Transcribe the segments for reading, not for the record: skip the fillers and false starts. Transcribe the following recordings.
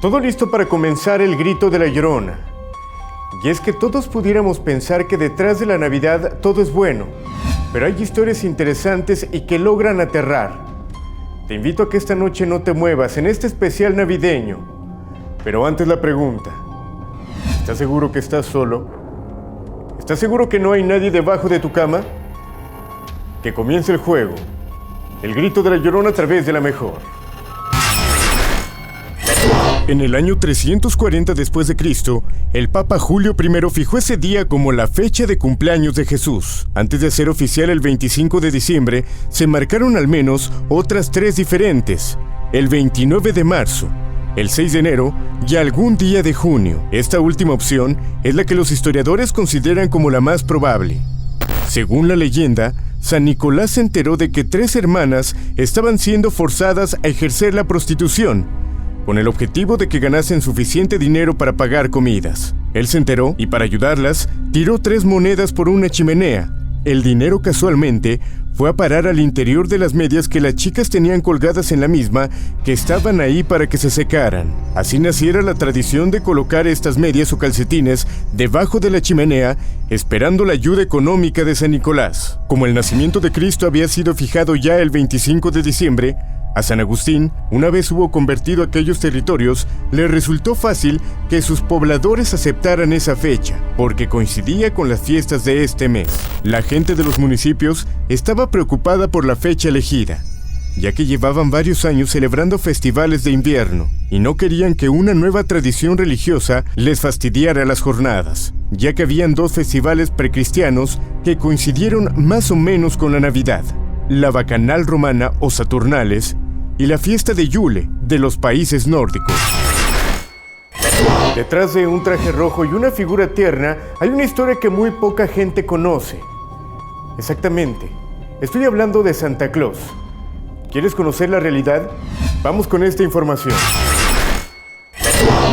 Todo listo para comenzar el grito de la Llorona. Y es que todos pudiéramos pensar que detrás de la Navidad todo es bueno, pero hay historias interesantes y que logran aterrar. Te invito a que esta noche no te muevas en este especial navideño. Pero antes la pregunta, ¿estás seguro que estás solo? ¿Estás seguro que no hay nadie debajo de tu cama? Que comience el juego. El grito de la Llorona a través de la mejor. En el año 340 después de Cristo, el Papa Julio I fijó ese día como la fecha de cumpleaños de Jesús. Antes de hacer oficial el 25 de diciembre, se marcaron al menos otras 3 diferentes: el 29 de marzo, el 6 de enero y algún día de junio. Esta última opción es la que los historiadores consideran como la más probable. Según la leyenda, San Nicolás se enteró de que 3 hermanas estaban siendo forzadas a ejercer la prostitución, con el objetivo de que ganasen suficiente dinero para pagar comidas. Él se enteró y para ayudarlas, tiró 3 monedas por una chimenea. El dinero casualmente fue a parar al interior de las medias que las chicas tenían colgadas en la misma, que estaban ahí para que se secaran. Así naciera la tradición de colocar estas medias o calcetines debajo de la chimenea, esperando la ayuda económica de San Nicolás. Como el nacimiento de Cristo había sido fijado ya el 25 de diciembre, a San Agustín, una vez hubo convertido aquellos territorios, le resultó fácil que sus pobladores aceptaran esa fecha, porque coincidía con las fiestas de este mes. La gente de los municipios estaba preocupada por la fecha elegida, ya que llevaban varios años celebrando festivales de invierno, y no querían que una nueva tradición religiosa les fastidiara las jornadas, ya que habían 2 festivales precristianos que coincidieron más o menos con la Navidad: la Bacanal romana o Saturnales y la fiesta de Yule de los países nórdicos. Detrás de un traje rojo y una figura tierna hay una historia que muy poca gente conoce. Exactamente, estoy hablando de Santa Claus. ¿Quieres conocer la realidad? Vamos con esta información.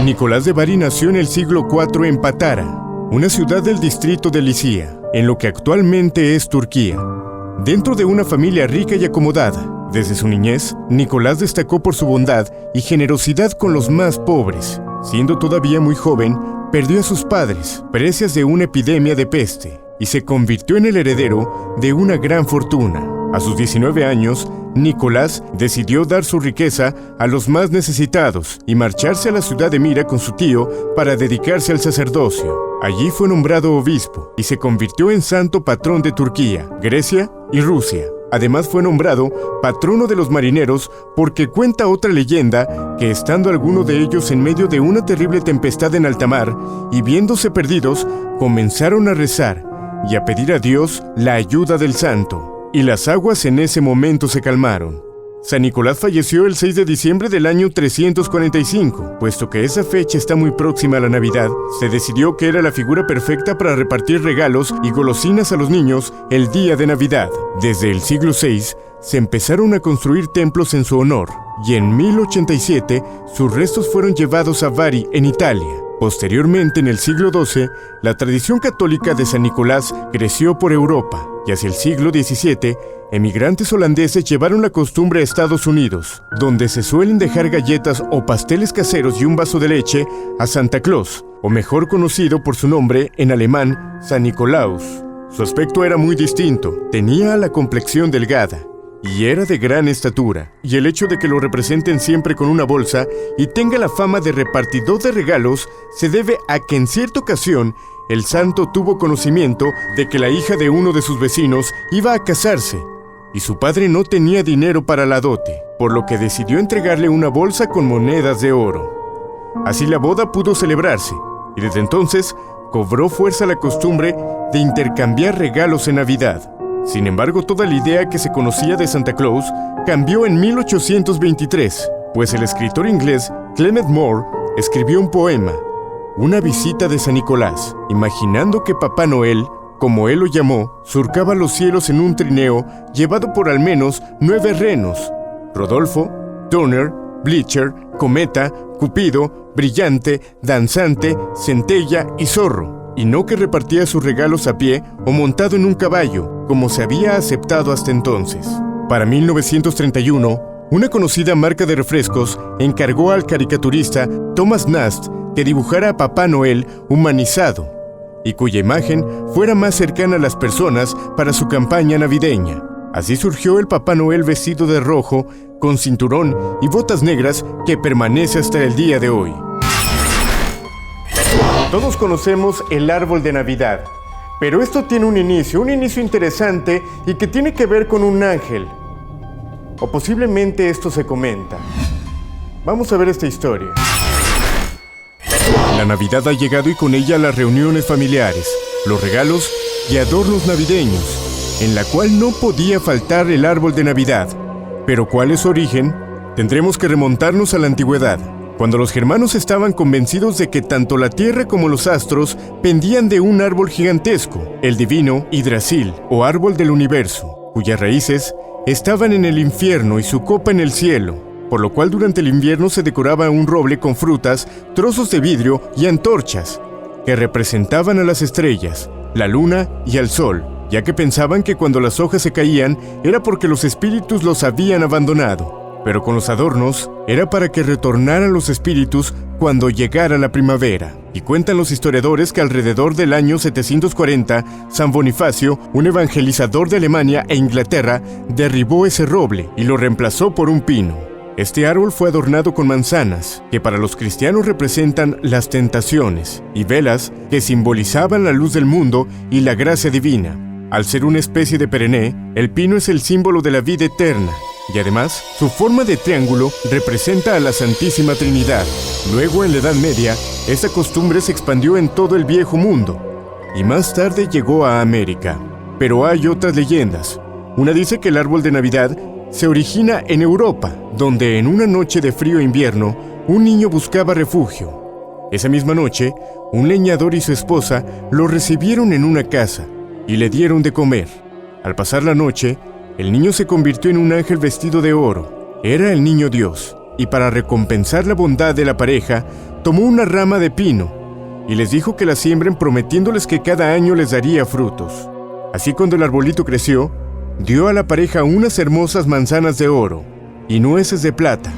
Nicolás de Bari nació en el siglo IV en Patara, una ciudad del distrito de Licia, en lo que actualmente es Turquía. Dentro de una familia rica y acomodada, desde su niñez, Nicolás destacó por su bondad y generosidad con los más pobres. Siendo todavía muy joven, perdió a sus padres, presas de una epidemia de peste, y se convirtió en el heredero de una gran fortuna. A sus 19 años, Nicolás decidió dar su riqueza a los más necesitados y marcharse a la ciudad de Mira con su tío para dedicarse al sacerdocio. Allí fue nombrado obispo y se convirtió en santo patrón de Turquía, Grecia y Rusia. Además fue nombrado patrono de los marineros porque cuenta otra leyenda que, estando alguno de ellos en medio de una terrible tempestad en alta mar y viéndose perdidos, comenzaron a rezar y a pedir a Dios la ayuda del santo, y las aguas en ese momento se calmaron. San Nicolás falleció el 6 de diciembre del año 345, puesto que esa fecha está muy próxima a la Navidad. Se decidió que era la figura perfecta para repartir regalos y golosinas a los niños el día de Navidad. Desde el siglo VI se empezaron a construir templos en su honor, y en 1087 sus restos fueron llevados a Bari, en Italia. Posteriormente, en el siglo XII, la tradición católica de San Nicolás creció por Europa, y hacia el siglo XVII, emigrantes holandeses llevaron la costumbre a Estados Unidos, donde se suelen dejar galletas o pasteles caseros y un vaso de leche a Santa Claus, o mejor conocido por su nombre en alemán, San Nicolaus. Su aspecto era muy distinto, tenía la complexión delgada y era de gran estatura, y el hecho de que lo representen siempre con una bolsa y tenga la fama de repartidor de regalos se debe a que en cierta ocasión el santo tuvo conocimiento de que la hija de uno de sus vecinos iba a casarse y su padre no tenía dinero para la dote, por lo que decidió entregarle una bolsa con monedas de oro. Así la boda pudo celebrarse, y desde entonces cobró fuerza la costumbre de intercambiar regalos en Navidad. Sin embargo, toda la idea que se conocía de Santa Claus cambió en 1823, pues el escritor inglés Clement Moore escribió un poema, Una visita de San Nicolás, imaginando que Papá Noel, como él lo llamó, surcaba los cielos en un trineo llevado por al menos 9 renos: Rodolfo, Donner, Bleacher, Cometa, Cupido, Brillante, Danzante, Centella y Zorro, y no que repartía sus regalos a pie o montado en un caballo, como se había aceptado hasta entonces. Para 1931, una conocida marca de refrescos encargó al caricaturista Thomas Nast que dibujara a Papá Noel humanizado y cuya imagen fuera más cercana a las personas para su campaña navideña. Así surgió el Papá Noel vestido de rojo, con cinturón y botas negras que permanece hasta el día de hoy. Todos conocemos el árbol de Navidad, pero esto tiene un inicio interesante y que tiene que ver con un ángel. O posiblemente esto se comenta. Vamos a ver esta historia. La Navidad ha llegado y con ella las reuniones familiares, los regalos y adornos navideños, en la cual no podía faltar el árbol de Navidad. Pero ¿cuál es su origen? Tendremos que remontarnos a la antigüedad, cuando los germanos estaban convencidos de que tanto la tierra como los astros pendían de un árbol gigantesco, el divino Yggdrasil, o árbol del universo, cuyas raíces estaban en el infierno y su copa en el cielo, por lo cual durante el invierno se decoraba un roble con frutas, trozos de vidrio y antorchas, que representaban a las estrellas, la luna y al sol, ya que pensaban que cuando las hojas se caían era porque los espíritus los habían abandonado. Pero con los adornos era para que retornaran los espíritus cuando llegara la primavera. Y cuentan los historiadores que alrededor del año 740, San Bonifacio, un evangelizador de Alemania e Inglaterra, derribó ese roble y lo reemplazó por un pino. Este árbol fue adornado con manzanas, que para los cristianos representan las tentaciones, y velas, que simbolizaban la luz del mundo y la gracia divina. Al ser una especie de perenne, el pino es el símbolo de la vida eterna, y además, su forma de triángulo representa a la Santísima Trinidad. Luego, en la Edad Media, esta costumbre se expandió en todo el Viejo Mundo, y más tarde llegó a América. Pero hay otras leyendas. Una dice que el árbol de Navidad se origina en Europa, donde en una noche de frío invierno, un niño buscaba refugio. Esa misma noche, un leñador y su esposa lo recibieron en una casa y le dieron de comer. Al pasar la noche, el niño se convirtió en un ángel vestido de oro. Era el niño Dios, y para recompensar la bondad de la pareja, tomó una rama de pino y les dijo que la siembren prometiéndoles que cada año les daría frutos. Así cuando el arbolito creció, dio a la pareja unas hermosas manzanas de oro y nueces de plata.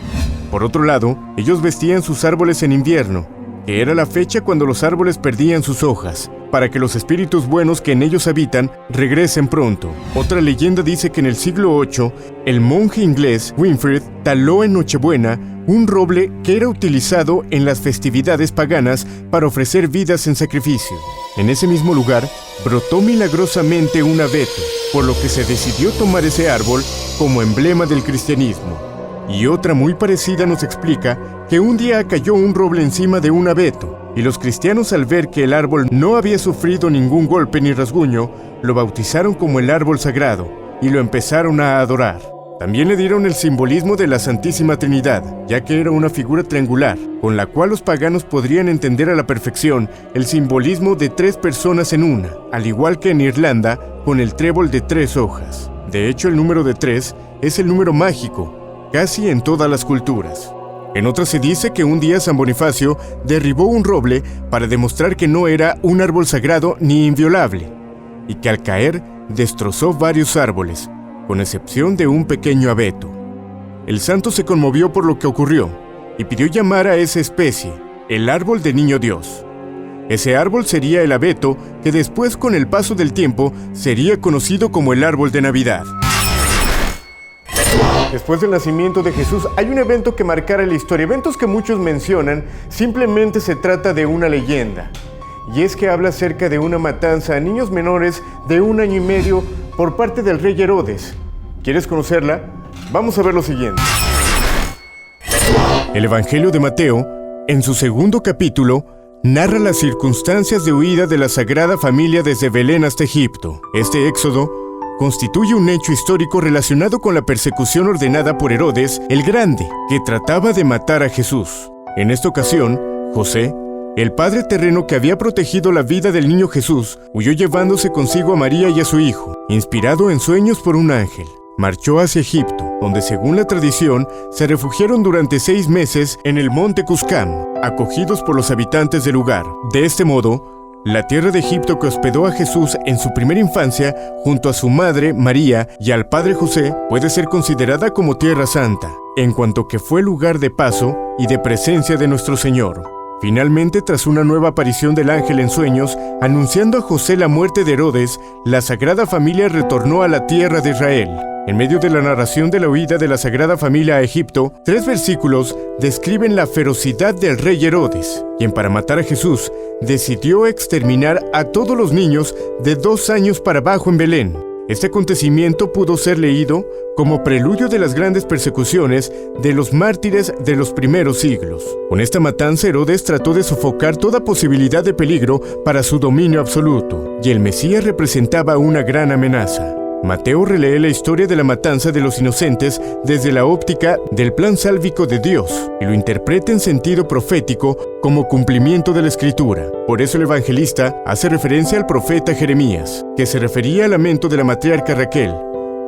Por otro lado, ellos vestían sus árboles en invierno, que era la fecha cuando los árboles perdían sus hojas, para que los espíritus buenos que en ellos habitan regresen pronto. Otra leyenda dice que en el siglo VIII, el monje inglés Winfrid taló en Nochebuena un roble que era utilizado en las festividades paganas para ofrecer vidas en sacrificio. En ese mismo lugar, brotó milagrosamente un abeto, por lo que se decidió tomar ese árbol como emblema del cristianismo. Y otra muy parecida nos explica que un día cayó un roble encima de un abeto, y los cristianos, al ver que el árbol no había sufrido ningún golpe ni rasguño, lo bautizaron como el árbol sagrado y lo empezaron a adorar. También le dieron el simbolismo de la Santísima Trinidad, ya que era una figura triangular, con la cual los paganos podrían entender a la perfección el simbolismo de 3 personas en una, al igual que en Irlanda, con el trébol de 3 hojas. De hecho, el número de 3 es el número mágico, casi en todas las culturas. En otras se dice que un día San Bonifacio derribó un roble para demostrar que no era un árbol sagrado ni inviolable, y que al caer destrozó varios árboles, con excepción de un pequeño abeto. El santo se conmovió por lo que ocurrió y pidió llamar a esa especie el árbol de Niño Dios. Ese árbol sería el abeto que después, con el paso del tiempo, sería conocido como el árbol de Navidad. Después del nacimiento de Jesús hay un evento que marcará la historia. Eventos que muchos mencionan, simplemente se trata de una leyenda. Y es que habla acerca de una matanza a niños menores de 1 año y medio por parte del rey Herodes. ¿Quieres conocerla? Vamos a ver lo siguiente. El Evangelio de Mateo, en su segundo capítulo, narra las circunstancias de huida de la Sagrada Familia desde Belén hasta Egipto. Este éxodo constituye un hecho histórico relacionado con la persecución ordenada por Herodes el Grande, que trataba de matar a Jesús. En esta ocasión, José, el padre terreno que había protegido la vida del niño Jesús, huyó llevándose consigo a María y a su hijo. Inspirado en sueños por un ángel, marchó hacia Egipto, donde según la tradición, se refugiaron durante 6 meses en el monte Cuscam, acogidos por los habitantes del lugar. De este modo, La tierra de Egipto que hospedó a Jesús en su primera infancia, junto a su madre, María, y al padre José, puede ser considerada como Tierra Santa, en cuanto que fue lugar de paso y de presencia de nuestro Señor. Finalmente, tras una nueva aparición del ángel en sueños, anunciando a José la muerte de Herodes, la Sagrada Familia retornó a la tierra de Israel. En medio de la narración de la huida de la Sagrada Familia a Egipto, 3 versículos describen la ferocidad del rey Herodes, quien para matar a Jesús decidió exterminar a todos los niños de 2 años para abajo en Belén. Este acontecimiento pudo ser leído como preludio de las grandes persecuciones de los mártires de los primeros siglos. Con esta matanza, Herodes trató de sofocar toda posibilidad de peligro para su dominio absoluto, y el Mesías representaba una gran amenaza. Mateo relee la historia de la matanza de los inocentes desde la óptica del plan sálvico de Dios y lo interpreta en sentido profético como cumplimiento de la Escritura. Por eso el evangelista hace referencia al profeta Jeremías, que se refería al lamento de la matriarca Raquel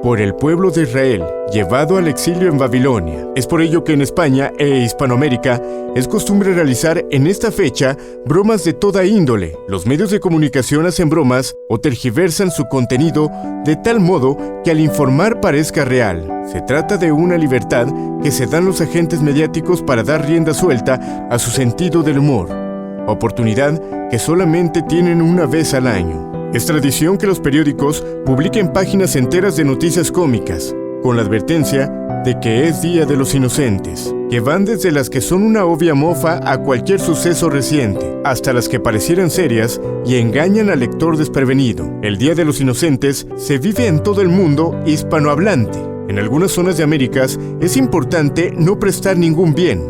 por el pueblo de Israel, llevado al exilio en Babilonia. Es por ello que en España e Hispanoamérica es costumbre realizar en esta fecha bromas de toda índole. Los medios de comunicación hacen bromas o tergiversan su contenido de tal modo que al informar parezca real. Se trata de una libertad que se dan los agentes mediáticos para dar rienda suelta a su sentido del humor, oportunidad que solamente tienen una vez al año. Es tradición que los periódicos publiquen páginas enteras de noticias cómicas, con la advertencia de que es Día de los Inocentes, que van desde las que son una obvia mofa a cualquier suceso reciente, hasta las que parecieran serias y engañan al lector desprevenido. El Día de los Inocentes se vive en todo el mundo hispanohablante. En algunas zonas de Américas es importante no prestar ningún bien,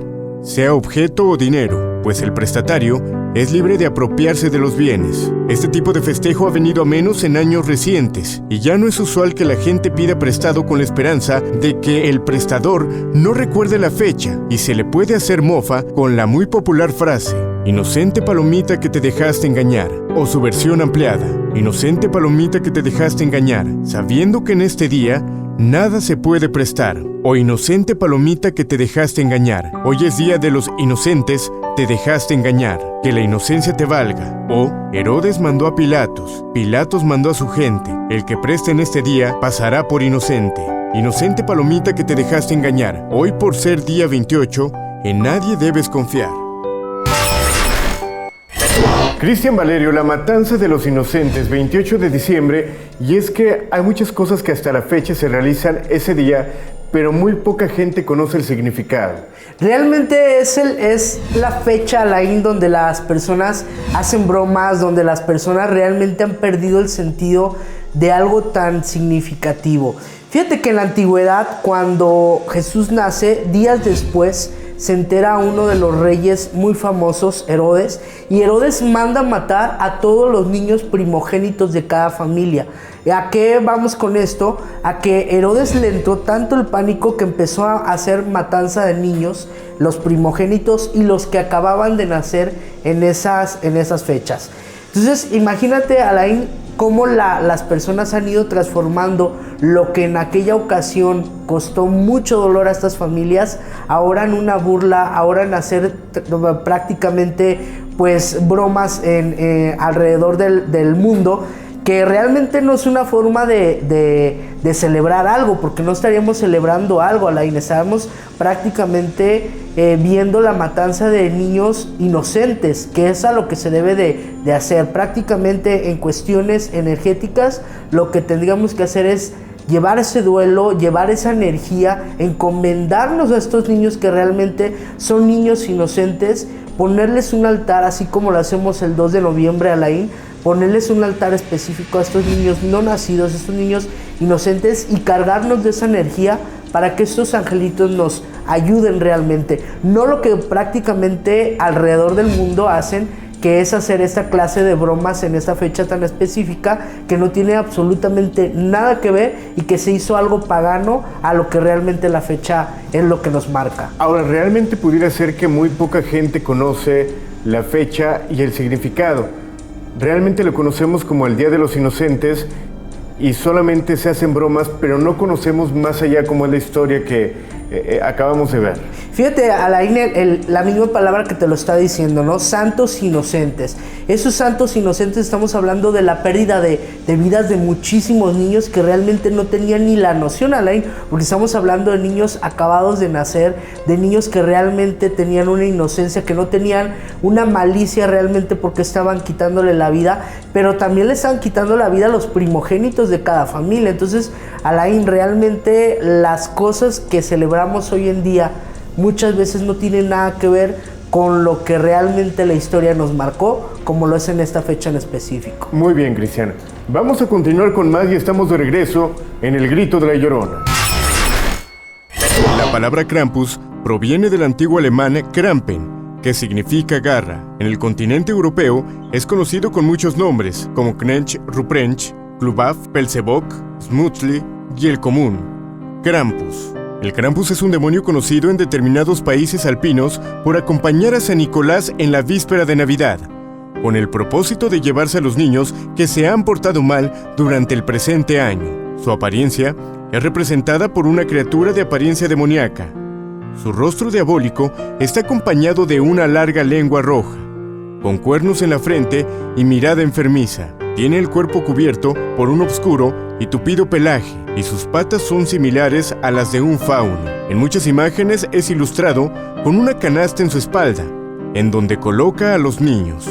sea objeto o dinero, pues el prestatario es libre de apropiarse de los bienes. Este tipo de festejo ha venido a menos en años recientes, y ya no es usual que la gente pida prestado con la esperanza de que el prestador no recuerde la fecha, y se le puede hacer mofa con la muy popular frase: inocente palomita que te dejaste engañar, o su versión ampliada: inocente palomita que te dejaste engañar, sabiendo que en este día nada se puede prestar, o inocente palomita que te dejaste engañar, hoy es día de los inocentes, te dejaste engañar, que la inocencia te valga. O Herodes mandó a Pilatos, Pilatos mandó a su gente, el que preste en este día pasará por inocente. Inocente palomita que te dejaste engañar, hoy por ser día 28, en nadie debes confiar. Cristian Valerio, la matanza de los inocentes, 28 de diciembre, y es que hay muchas cosas que hasta la fecha se realizan ese día, pero muy poca gente conoce el significado. Realmente es la fecha, Alain, donde las personas hacen bromas, donde las personas realmente han perdido el sentido de algo tan significativo. Fíjate que en la antigüedad, cuando Jesús nace, días después se entera uno de los reyes muy famosos, Herodes, y Herodes manda matar a todos los niños primogénitos de cada familia. ¿A qué vamos con esto? A que Herodes le entró tanto el pánico que empezó a hacer matanza de niños, los primogénitos y los que acababan de nacer en esas fechas. Entonces, imagínate, Alain, cómo las personas han ido transformando lo que en aquella ocasión costó mucho dolor a estas familias, ahora en una burla, ahora en hacer prácticamente pues bromas alrededor del mundo, que realmente no es una forma de celebrar algo, porque no estaríamos celebrando algo, Alain, estábamos prácticamente viendo la matanza de niños inocentes, que es a lo que se debe de hacer. Prácticamente en cuestiones energéticas, lo que tendríamos que hacer es llevar ese duelo, llevar esa energía, encomendarnos a estos niños que realmente son niños inocentes, ponerles un altar, así como lo hacemos el 2 de noviembre, Alain, ponerles un altar específico a estos niños no nacidos, estos niños inocentes, y cargarnos de esa energía para que estos angelitos nos ayuden realmente. No lo que prácticamente alrededor del mundo hacen, que es hacer esta clase de bromas en esta fecha tan específica, que no tiene absolutamente nada que ver y que se hizo algo pagano a lo que realmente la fecha es lo que nos marca. Ahora, realmente pudiera ser que muy poca gente conoce la fecha y el significado. Realmente lo conocemos como el Día de los Inocentes, y solamente se hacen bromas, pero no conocemos más allá cómo es la historia que acabamos de ver. Fíjate, Alain, la misma palabra que te lo está diciendo, ¿no? Santos inocentes. Esos santos inocentes, estamos hablando de la pérdida de vidas de muchísimos niños que realmente no tenían ni la noción, Alain, porque estamos hablando de niños acabados de nacer, de niños que realmente tenían una inocencia, que no tenían una malicia realmente porque estaban quitándole la vida, pero también le estaban quitando la vida a los primogénitos de cada familia. Entonces, Alain, realmente las cosas que celebramos hoy en día muchas veces no tienen nada que ver con lo que realmente la historia nos marcó, como lo es en esta fecha en específico. Muy bien, Cristian. Vamos a continuar con más y estamos de regreso en El Grito de la Llorona. La palabra Krampus proviene del antiguo alemán Krampen, que significa garra. En el continente europeo es conocido con muchos nombres, como Knecht, Ruprecht, Klubaf, Pelzebock, Smutzli y el común, Krampus. El Krampus es un demonio conocido en determinados países alpinos por acompañar a San Nicolás en la víspera de Navidad, con el propósito de llevarse a los niños que se han portado mal durante el presente año. Su apariencia es representada por una criatura de apariencia demoníaca. Su rostro diabólico está acompañado de una larga lengua roja, con cuernos en la frente y mirada enfermiza. Tiene el cuerpo cubierto por un oscuro y tupido pelaje, y sus patas son similares a las de un fauno. En muchas imágenes es ilustrado con una canasta en su espalda, en donde coloca a los niños.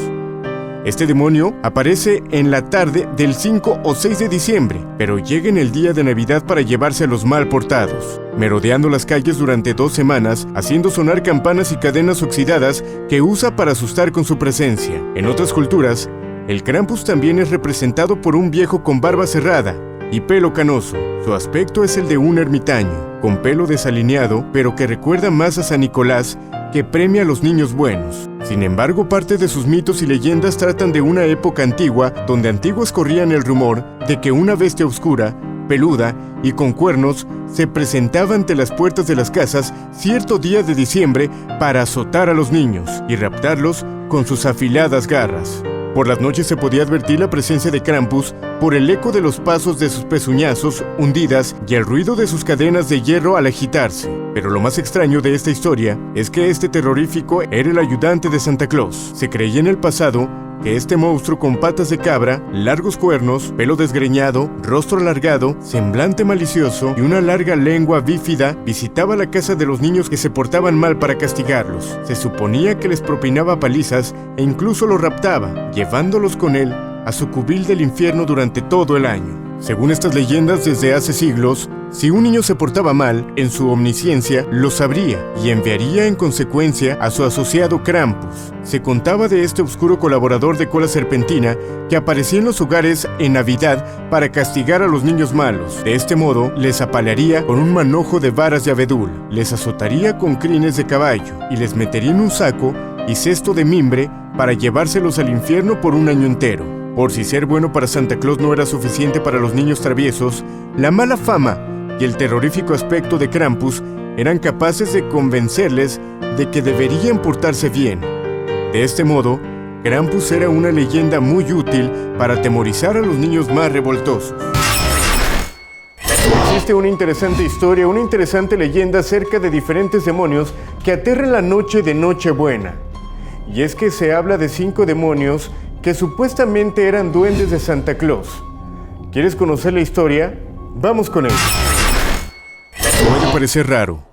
Este demonio aparece en la tarde del 5 o 6 de diciembre, pero llega en el día de Navidad para llevarse a los mal portados, merodeando las calles durante 2 semanas, haciendo sonar campanas y cadenas oxidadas que usa para asustar con su presencia. En otras culturas, el Krampus también es representado por un viejo con barba cerrada y pelo canoso. Su aspecto es el de un ermitaño, con pelo desalineado, pero que recuerda más a San Nicolás, que premia a los niños buenos. Sin embargo, parte de sus mitos y leyendas tratan de una época antigua, donde antiguos corrían el rumor de que una bestia oscura, peluda y con cuernos se presentaba ante las puertas de las casas cierto día de diciembre para azotar a los niños y raptarlos con sus afiladas garras. Por las noches se podía advertir la presencia de Krampus por el eco de los pasos de sus pezuñazos hundidas y el ruido de sus cadenas de hierro al agitarse. Pero lo más extraño de esta historia es que este terrorífico era el ayudante de Santa Claus. Se creía en el pasado que este monstruo con patas de cabra, largos cuernos, pelo desgreñado, rostro alargado, semblante malicioso y una larga lengua bífida visitaba la casa de los niños que se portaban mal para castigarlos. Se suponía que les propinaba palizas e incluso los raptaba, llevándolos con él a su cubil del infierno durante todo el año. Según estas leyendas, desde hace siglos, si un niño se portaba mal, en su omnisciencia lo sabría y enviaría en consecuencia a su asociado Krampus. Se contaba de este oscuro colaborador de cola serpentina que aparecía en los hogares en Navidad para castigar a los niños malos. De este modo, les apalearía con un manojo de varas de abedul, les azotaría con crines de caballo y les metería en un saco y cesto de mimbre para llevárselos al infierno por un año entero. Por si ser bueno para Santa Claus no era suficiente para los niños traviesos, la mala fama y el terrorífico aspecto de Krampus eran capaces de convencerles de que deberían portarse bien. De este modo, Krampus era una leyenda muy útil para atemorizar a los niños más revoltosos. Existe una interesante historia, una interesante leyenda acerca de diferentes demonios que aterran la noche de Nochebuena. Y es que se habla de 5 demonios que supuestamente eran duendes de Santa Claus. ¿Quieres conocer la historia? Vamos con ella. Puede parecer raro,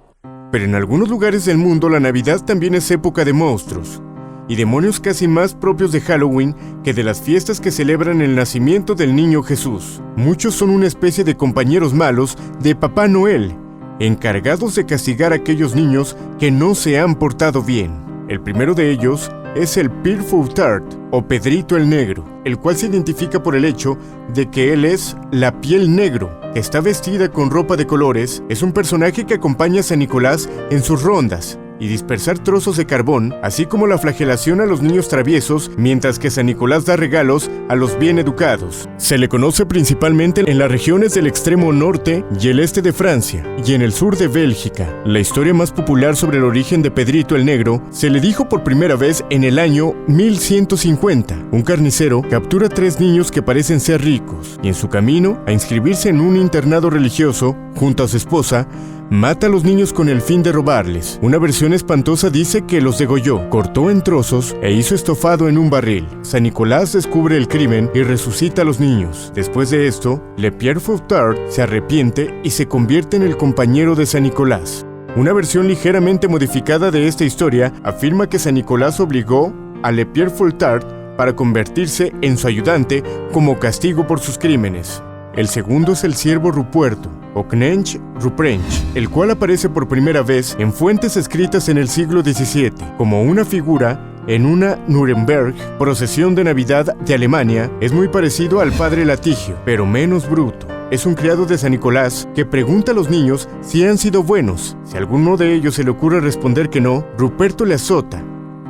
pero en algunos lugares del mundo la Navidad también es época de monstruos y demonios casi más propios de Halloween que de las fiestas que celebran el nacimiento del niño Jesús. Muchos son una especie de compañeros malos de Papá Noel, encargados de castigar a aquellos niños que no se han portado bien. El primero de ellos es el Père Fouettard, o Pedrito el Negro, el cual se identifica por el hecho de que él es la piel negro, que está vestida con ropa de colores. Es un personaje que acompaña a San Nicolás en sus rondas y dispersar trozos de carbón, así como la flagelación a los niños traviesos, mientras que San Nicolás da regalos a los bien educados. Se le conoce principalmente en las regiones del extremo norte y el este de Francia, y en el sur de Bélgica. La historia más popular sobre el origen de Pedrito el Negro se le dijo por primera vez en el año 1150. Un carnicero captura a 3 niños que parecen ser ricos, y en su camino a inscribirse en un internado religioso, junto a su esposa, mata a los niños con el fin de robarles. Una versión espantosa dice que los degolló, cortó en trozos e hizo estofado en un barril. San Nicolás descubre el crimen y resucita a los niños. Después de esto, Le Pierre Fouettard se arrepiente y se convierte en el compañero de San Nicolás. Una versión ligeramente modificada de esta historia afirma que San Nicolás obligó a Le Pierre Fouettard para convertirse en su ayudante como castigo por sus crímenes. El segundo es el ciervo Rupuerto, o Knecht Ruprecht, el cual aparece por primera vez en fuentes escritas en el siglo XVII, como una figura en una Nuremberg procesión de Navidad de Alemania. Es muy parecido al padre Latigio, pero menos bruto. Es un criado de San Nicolás que pregunta a los niños si han sido buenos. Si a alguno de ellos se le ocurre responder que no, Ruperto le azota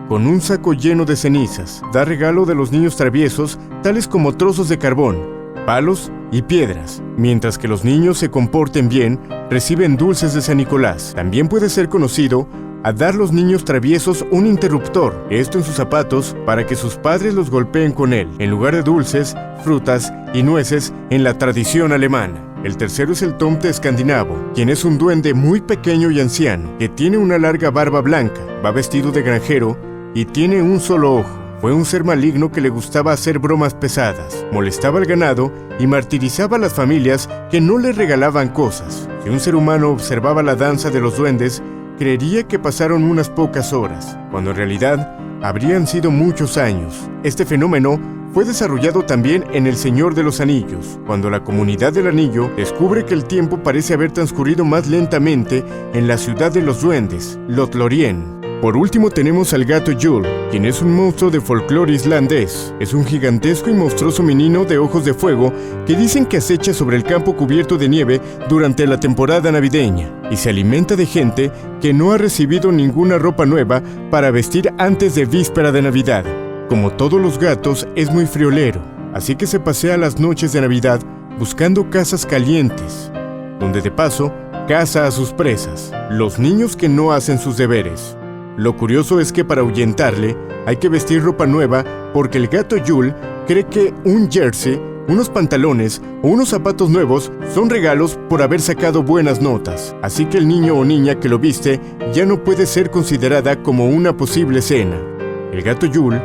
con un saco lleno de cenizas. Da regalo de los niños traviesos, tales como trozos de carbón, palos y piedras. Mientras que los niños se comporten bien, reciben dulces de San Nicolás. También puede ser conocido a dar a los niños traviesos un interruptor, esto en sus zapatos, para que sus padres los golpeen con él, en lugar de dulces, frutas y nueces en la tradición alemana. El tercero es el tomte escandinavo, quien es un duende muy pequeño y anciano, que tiene una larga barba blanca, va vestido de granjero y tiene un solo ojo. Fue un ser maligno que le gustaba hacer bromas pesadas, molestaba al ganado y martirizaba a las familias que no le regalaban cosas. Si un ser humano observaba la danza de los duendes, creería que pasaron unas pocas horas, cuando en realidad habrían sido muchos años. Este fenómeno fue desarrollado también en El Señor de los Anillos, cuando la comunidad del anillo descubre que el tiempo parece haber transcurrido más lentamente en la ciudad de los duendes, Lothlórien. Por último tenemos al gato Yule, quien es un monstruo de folclore islandés. Es un gigantesco y monstruoso menino de ojos de fuego que dicen que acecha sobre el campo cubierto de nieve durante la temporada navideña y se alimenta de gente que no ha recibido ninguna ropa nueva para vestir antes de víspera de Navidad. Como todos los gatos, es muy friolero, así que se pasea las noches de Navidad buscando casas calientes, donde de paso caza a sus presas, los niños que no hacen sus deberes. Lo curioso es que para ahuyentarle hay que vestir ropa nueva porque el gato Yule cree que un jersey, unos pantalones o unos zapatos nuevos son regalos por haber sacado buenas notas. Así que el niño o niña que lo viste ya no puede ser considerada como una posible cena. El gato Yule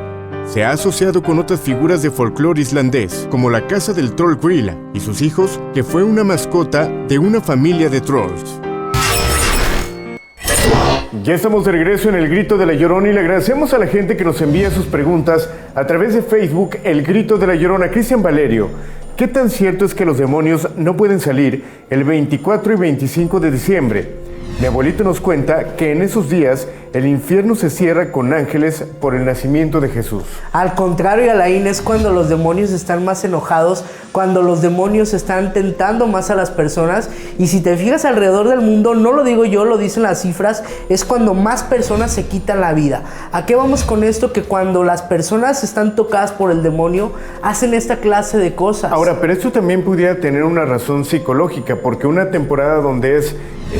se ha asociado con otras figuras de folclore islandés, como la casa del troll Grilla y sus hijos, que fue una mascota de una familia de trolls. Ya estamos de regreso en El Grito de la Llorona y le agradecemos a la gente que nos envía sus preguntas a través de Facebook El Grito de la Llorona. Cristian Valerio, ¿qué tan cierto es que los demonios no pueden salir el 24 y 25 de diciembre? Mi abuelito nos cuenta que en esos días el infierno se cierra con ángeles por el nacimiento de Jesús. Al contrario, Alain, es cuando los demonios están más enojados, cuando los demonios están tentando más a las personas. Y si te fijas alrededor del mundo, no lo digo yo, lo dicen las cifras, es cuando más personas se quitan la vida. ¿A qué vamos con esto? Que cuando las personas están tocadas por el demonio, hacen esta clase de cosas. Ahora, pero esto también pudiera tener una razón psicológica, porque una temporada donde es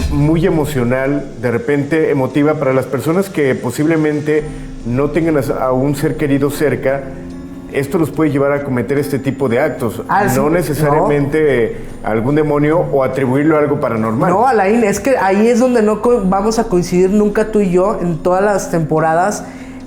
muy emocional, de repente emotiva para las personas que posiblemente no tengan a un ser querido cerca, esto los puede llevar a cometer este tipo de actos, no necesariamente algún demonio o atribuirlo a algo paranormal. No, Alain, es que ahí es donde no vamos a coincidir nunca tú y yo en todas las temporadas.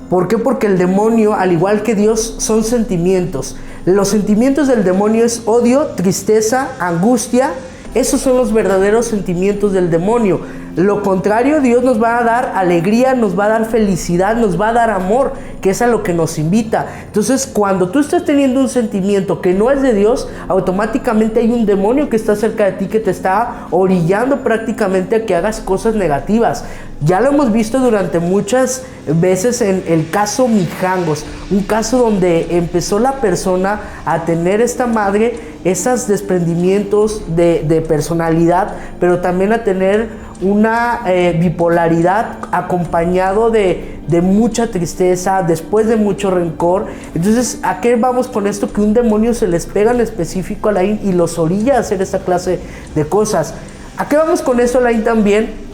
¿Por qué? Porque el demonio, al igual que Dios, son sentimientos. Los sentimientos del demonio es odio, tristeza, angustia. Esos son los verdaderos sentimientos del demonio. Lo contrario, Dios nos va a dar alegría, nos va a dar felicidad, nos va a dar amor, que es a lo que nos invita. Entonces, cuando tú estás teniendo un sentimiento que no es de Dios, automáticamente hay un demonio que está cerca de ti, que te está orillando prácticamente a que hagas cosas negativas. Ya lo hemos visto durante muchas veces en el caso Mijangos, un caso donde empezó la persona a tener esta madre esos desprendimientos de personalidad, pero también a tener una bipolaridad acompañado de mucha tristeza, después de mucho rencor. Entonces, ¿a qué vamos con esto? Que un demonio se les pega en específico a Alain y los orilla a hacer esta clase de cosas. ¿A qué vamos con esto, Alain, también?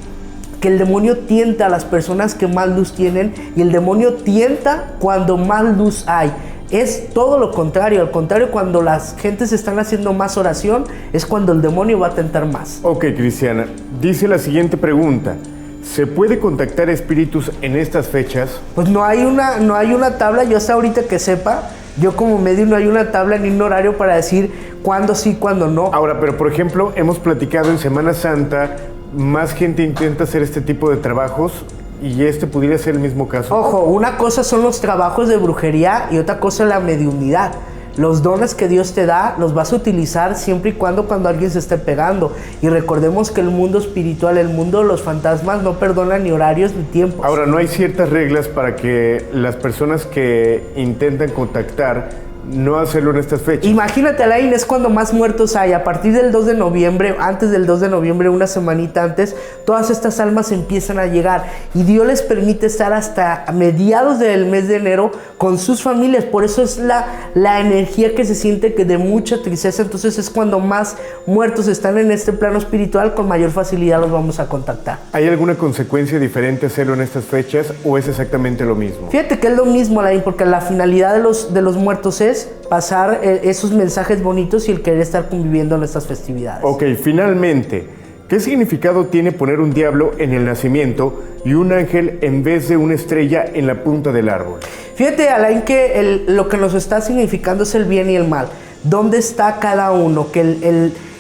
Que el demonio tienta a las personas que más luz tienen y el demonio tienta cuando más luz hay. Es todo lo contrario, al contrario, cuando las gentes están haciendo más oración, es cuando el demonio va a tentar más. Ok, Cristiana, dice la siguiente pregunta. ¿Se puede contactar espíritus en estas fechas? Pues no hay una tabla, yo hasta ahorita que sepa, yo como medio no hay una tabla ni un horario para decir cuándo sí, cuándo no. Ahora, pero por ejemplo, hemos platicado en Semana Santa, más gente intenta hacer este tipo de trabajos y este pudiera ser el mismo caso. Ojo, una cosa son los trabajos de brujería y otra cosa la mediunidad. Los dones que Dios te da los vas a utilizar siempre y cuando alguien se esté pegando. Y recordemos que el mundo espiritual, el mundo de los fantasmas no perdona ni horarios ni tiempos. Ahora, ¿no hay ciertas reglas para que las personas que intentan contactar no hacerlo en estas fechas? Imagínate, Alain, es cuando más muertos hay. A partir del 2 de noviembre, antes del 2 de noviembre, una semanita antes, todas estas almas empiezan a llegar. Y Dios les permite estar hasta mediados del mes de enero con sus familias. Por eso es la energía que se siente que de mucha tristeza. Entonces es cuando más muertos están en este plano espiritual, con mayor facilidad los vamos a contactar. ¿Hay alguna consecuencia diferente hacerlo en estas fechas o es exactamente lo mismo? Fíjate que es lo mismo, Alain, porque la finalidad de los muertos es pasar esos mensajes bonitos y el querer estar conviviendo en estas festividades. Ok, finalmente, ¿qué significado tiene poner un diablo en el nacimiento y un ángel en vez de una estrella en la punta del árbol? Fíjate, Alain, que lo que nos está significando es el bien y el mal. ¿Dónde está cada uno? Que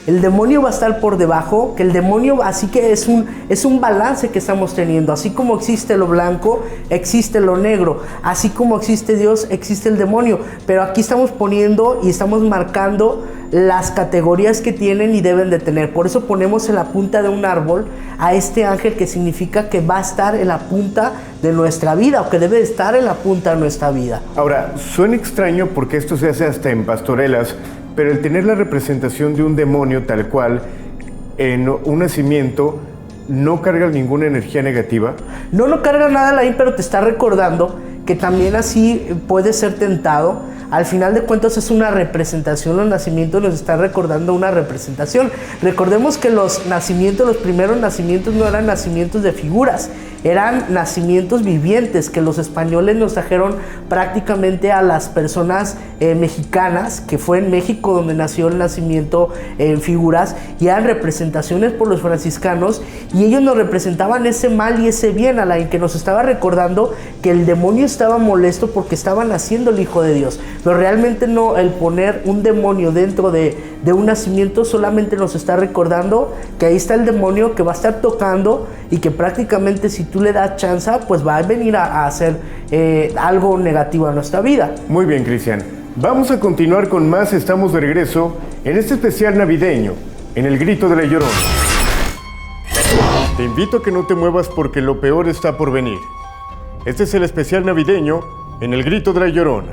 el demonio va a estar por debajo, que el demonio, así que es un balance que estamos teniendo. Así como existe lo blanco, existe lo negro. Así como existe Dios, existe el demonio. Pero aquí estamos poniendo y estamos marcando las categorías que tienen y deben de tener. Por eso ponemos en la punta de un árbol a este ángel, que significa que va a estar en la punta de nuestra vida, o que debe estar en la punta de nuestra vida. Ahora, suena extraño porque esto se hace hasta en pastorelas, pero el tener la representación de un demonio tal cual en un nacimiento no carga ninguna energía negativa. No carga nada, Alain, pero te está recordando que también así puede ser tentado. Al final de cuentas es una representación, los nacimientos nos están recordando una representación. Recordemos que los nacimientos, los primeros nacimientos no eran nacimientos de figuras, eran nacimientos vivientes que los españoles nos trajeron prácticamente a las personas mexicanas, que fue en México donde nació el nacimiento en figuras, y eran representaciones por los franciscanos, y ellos nos representaban ese mal y ese bien, Alain, que nos estaba recordando que el demonio estaba molesto porque estaba naciendo el Hijo de Dios. Pero realmente no, el poner un demonio dentro de un nacimiento solamente nos está recordando que ahí está el demonio que va a estar tocando, y que prácticamente si tú le das chance, pues va a venir a hacer algo negativo a nuestra vida. Muy bien, Cristian. Vamos a continuar con más. Estamos de regreso en este especial navideño, en El Grito de la Llorona. Te invito a que no te muevas porque lo peor está por venir. Este es el especial navideño en El Grito de la Llorona.